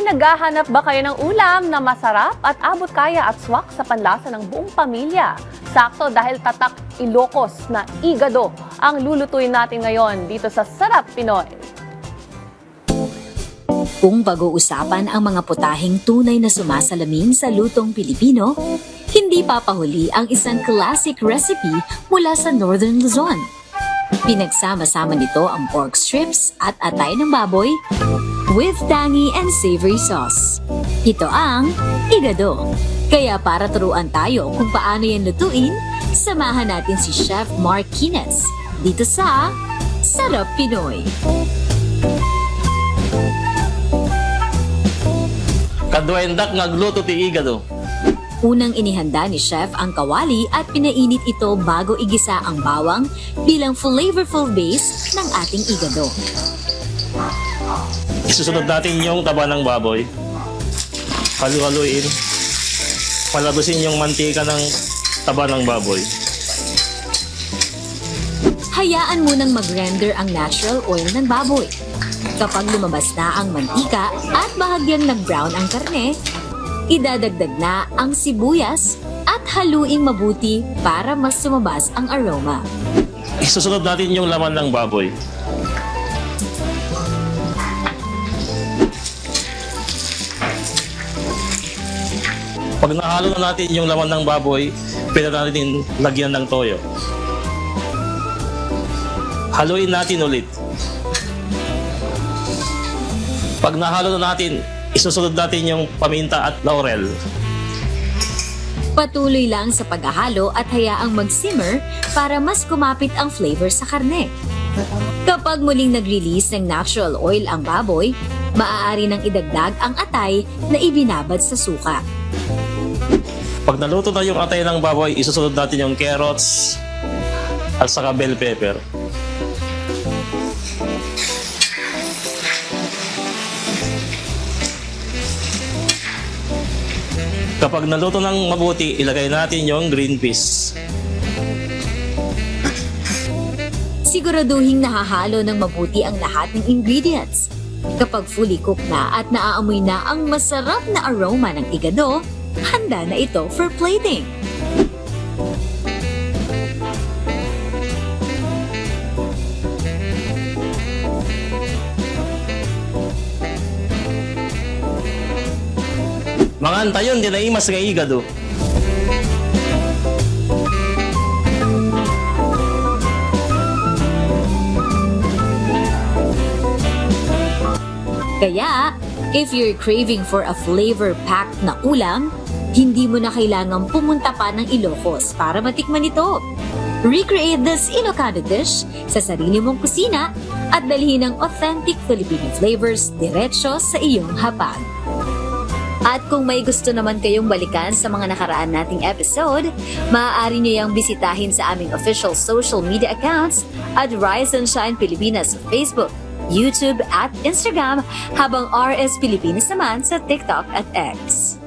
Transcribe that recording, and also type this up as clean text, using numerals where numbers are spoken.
Naghahanap ba kayo ng ulam na masarap at abot kaya at swak sa panlasa ng buong pamilya? Sakto dahil tatak Ilocos na igado ang lulutuin natin ngayon dito sa Sarap Pinoy. Kung pag-uusapan ang mga putahing tunay na sumasalamin sa lutong Pilipino, hindi papahuli ang isang classic recipe mula sa Northern Luzon. Pinagsama-sama nito ang pork strips at atay ng baboy with tangy and savory sauce. Ito ang igado. Kaya para turuan tayo kung paano yan lutuin, samahan natin si Chef Mark Quines dito sa Sarap Pinoy. Kadwendak ngagluto ti igado. Unang inihanda ni Chef ang kawali at pinainit ito bago igisa ang bawang bilang flavorful base ng ating igado. Isusunod natin yung taba ng baboy. Halu-haluin. Palabasin yung mantika ng taba ng baboy. Hayaan munang mag-render ang natural oil ng baboy. Kapag lumabas na ang mantika at bahagyang nag-brown ang karne, idadagdag na ang sibuyas at haluing mabuti para mas sumabas ang aroma. Isusunod natin yung laman ng baboy. Pag nahalo na natin yung laman ng baboy, pwede natin lagyan ng toyo. Haluin natin ulit. Pag nahalo na natin, isusunod natin yung paminta at laurel. Patuloy lang sa paghahalo at hayaang mag-simmer para mas kumapit ang flavor sa karne. Kapag muling nag-release ng natural oil ang baboy, maaari nang idagdag ang atay na ibinabad sa suka. Pag naluto na yung atay ng baboy, isusunod natin yung carrots at saka bell pepper. Kapag naluto ng mabuti, ilagay natin yung green peas. Siguraduhin nahahalo ng mabuti ang lahat ng ingredients. Kapag fully cooked na at naaamoy na ang masarap na aroma ng igado, handa na ito for plating. Mga antayon, dinaimas nga igado. Kaya, if you're craving for a flavor-packed na ulam, hindi mo na kailangang pumunta pa ng Ilocos para matikman ito. Recreate this Ilocano dish sa sarili mong kusina at dalhin ang authentic Filipino flavors diretso sa iyong hapag. At kung may gusto naman kayong balikan sa mga nakaraan nating episode, maaari niyo yang bisitahin sa aming official social media accounts at Rise and Shine Pilipinas sa Facebook, YouTube at Instagram, habang RS Pilipinas naman sa TikTok at X.